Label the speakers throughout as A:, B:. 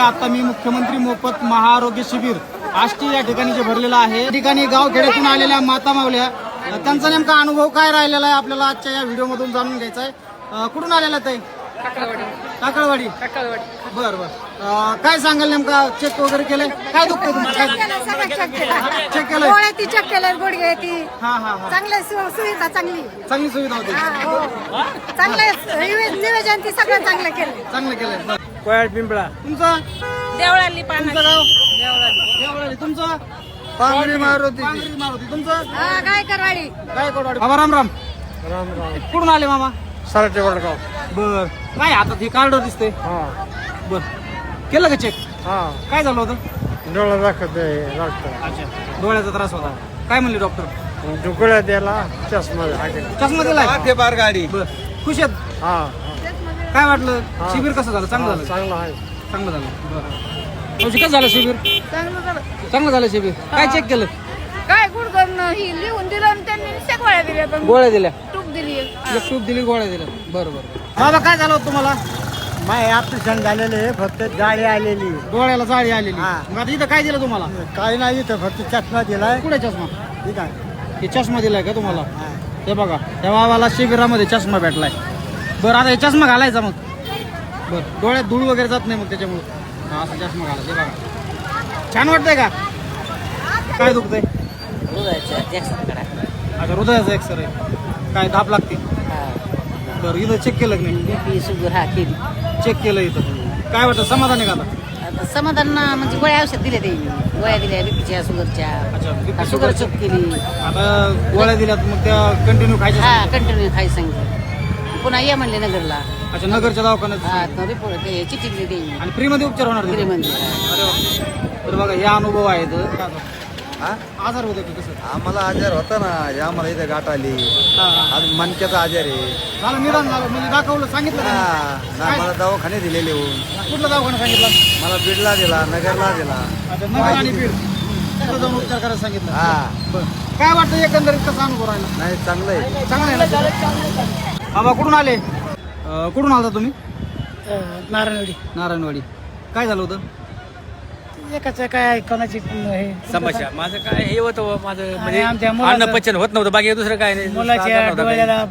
A: आता मी मुख्यमंत्री मोफत महाआरोग्य शिबिर आष्टी या ठिकाणी जे भरलेलं आहे या ठिकाणी गावखेड्यातून आलेल्या माता मावल्या त्यांचा नेमका अनुभव काय राहिलेला आहे आपल्याला आजच्या या व्हिडिओ मधून जाणून घ्यायचा आहे। कुठून आलेला ते? टाकळवाडी। बर बर, काय सांगाल नेमका चेक वगैरे केलंय? काय दुखतंय तुम्हाला? चेक केलंय?
B: डोळ्याची चेक केलं, गुडघे ती
A: हा
B: चांगली सुविधा, चांगली
A: सुविधा होती।
B: चांगलं नियोजन ती सगळं चांगलं केलं।
A: कोयाड पिंपळा। तुमचं?
B: देवळाली
A: तुमचं गाव? देवळाली। तुमचं?
C: पांगरी मारुती।
A: तुमचं?
B: गायकरवाडी।
A: बाबा राम राम। कुठून आले मामा?
C: सराटे वडगाव।
A: बर, काय आता हे कार्ड दिसते? बर, केलं का चेक? काय झालं होतं?
C: डोळा दाखवत
A: अच्छा, डोळ्याचा त्रास होता। काय म्हणले डॉक्टर?
C: ढुकळ्या द्यायला चष्मा
A: चष्मा दिलाय?
C: बार गाडी।
A: बर, खुश आहेत? काय वाटलं? शिबिर कसं झालं? चांगलं झालं?
C: चांगला आहे।
A: चांगलं झालं। बरं, कसं झालं शिबिर? चांगलं झालं शिबिर। काय चेक केलं?
B: काय गुडघन ही लिहून दिलं आणि त्यांनी शेकवाळ्या दिल्या, पण
A: गोळ्या दिल्या?
B: टूप दिली।
A: एक सूप दिली, गोळ्या दिल्या। बरं बरं। बाबा काय झालं होतं तुम्हाला?
C: माय ऑपरेशन झालेले, फक्त गाडी आलेली,
A: डोळ्याला जाळी आलेली।
C: हा.
A: मग आता इथं काय दिलं तुम्हाला?
C: काही नाही, इथं फक्त चष्मा दिलाय।
A: कुठे चष्मा?
C: ठीक आहे।
A: हे चष्मा दिलाय का तुम्हाला? हे बघा, त्या बाबाला शिबिरामध्ये चष्मा भेटलाय। बरं, आता हे चष्मा घालायचा मग? बरं, डोळ्यात धूळ वगैरे जात नाही मग त्याच्यामुळे हा असा चष्मा घालायचा। हे बघा, छान वाटतंय का? काय दुखतंय? अच्छा, हृदयाचा एक्सरे। काय धाप लागते? बरं, इथं चेक केलं की नाही?
D: बीपी शुगर हा केली।
A: चेक केलं इथं। काय वाटतं, समाधान आहे का आता?
D: आता समाधान म्हणजे गोळ्या औषध दिले ते, गोळ्या दिल्या बीपीच्या शुगरच्या।
A: अच्छा, BP,
D: शुगर चेक केली।
A: आता गोळ्या दिल्यात, मग त्या कंटिन्यू खायच्या?
D: हा, कंटिन्यू खाई सांगितलं। पुन्हा ये म्हणले नगरला।
A: अच्छा, नगरच्या दवाखान्यात?
D: हा, रिपोर्ट ते चिठ्ठी दिली ते
A: आणि फ्री मध्ये उपचार होणार तिथे?
D: फ्रीमध्ये।
A: अरे वा। तर बघा, हे अनुभव आहेत। आजार होते की कसं?
C: आम्हाला आजार होता ना, आम्हाला इथे गाठ आली, आज मणक्याचा आजार आहे।
A: झालं, निदान झालं म्हणजे दाखवलं, सांगितलं का?
C: ना मला दवाखाने दिलेले होऊन,
A: कुठला दवाखाना सांगितला?
C: मला बीडला दिला, नगरला दिला।
A: अच्छा, नगर आणि बीड तिथं जाऊन उपचार करायला सांगितलं?
C: हा,
A: बरं, काय वाटतं एकंदरीत कसा अनुभव राहिला?
C: नाही चांगलं आहे।
A: चांगलं आहे ना? बाबा कुठून आले? कुठून आलता तुम्ही? नारायणवाडी। काय झालं होतं?
E: एकाच काय कोणाची
F: समस्या माझं काय हे होतं, माझं म्हणजे
E: आमच्या मुलाचं-
F: अन्न पचन होत नव्हतं, बाकी दुसरं काय नाही।
E: मुलाच्या
F: नव्हतं काही.
E: डोळ्याला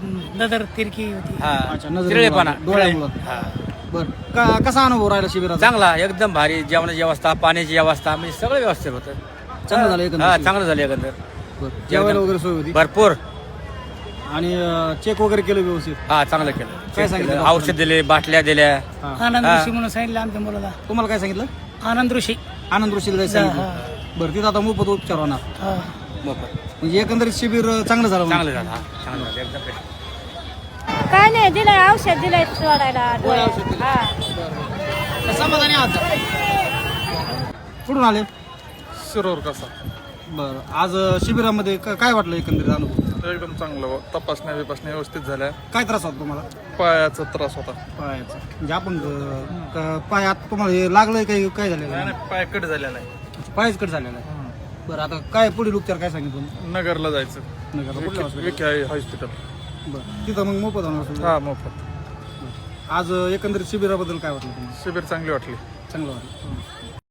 E: नजर तिरकी होती।
F: हा,
A: अच्छा, नजरेमुळं,
F: चिरळेपणा
A: डोळ्यामुळं।
F: हा.
A: बरं, कसा अनुभव राहिला शिबिराचा?
F: चांगला, एकदम भारी। जेवणाची व्यवस्था, पाण्याची व्यवस्था, म्हणजे सगळं व्यवस्थित होतं।
A: चांगलं झालं एकंदरीत?
F: हा, चांगलं झालं एकंदर।
A: बरं, जेवायला वगैरे सोय होती?
F: भरपूर।
A: आणि चेक वगैरे केलं व्यवस्थित?
F: हा, चांगलं केलं।
A: काय सांगितलं
F: केलं.
A: डॉक्टरांनी?
F: औषध दिले, बाटल्या दिल्या।
E: आनंद
F: हा.
E: ऋषी म्हणून सांगितलं आमच्या मुलाला।
A: तुम्हाला काय सांगितलं?
E: आनंद ऋषी।
A: आनंद ऋषीला जायचं सांगितलं? बरं, तिथं आता मोफत उपचार होणार
E: हा.
F: मोफत।
A: म्हणजे एकंदरीत शिबिर चांगलं झालं?
F: चांगलं झालं। हा, चांगलं झालं एकदम best.
B: काय नाही दिलंय, औषध दिलंय सोडायला।
A: गोळ्या औषध दिलं? समाधानी आहात? कुठून आले?
G: शिरोर कसा
A: बरं, आज शिबिरामध्ये काय वाटलं एकंदरीत अनुभव?
G: एकदम चांगलं, तपासण्या विपासण्या व्यवस्थित झाल्या।
A: काय त्रास होता तुम्हाला?
G: पायाचा त्रास होता।
A: पायाचा म्हणजे आपण पाय आता तुम्हाला हे लागलंय काय? काय झालेलं?
G: नाही, पाय कट झालेला आहे।
A: पायच कट झालेला आहे? बरं, आता काय पुढील उपचार काय सांगितलं?
G: नगरला जायचं,
A: नगरला कुठल्या hospital?
G: विखे हॉस्पिटल।
A: बरं, तिथं मग मोफत होणार असेल?
G: हा, मोफत।
A: आज एकंदरीत शिबिराबद्दल काय वाटलं तुम्हाला?
G: शिबिर चांगली वाटली।
A: चांगलं वाटलं.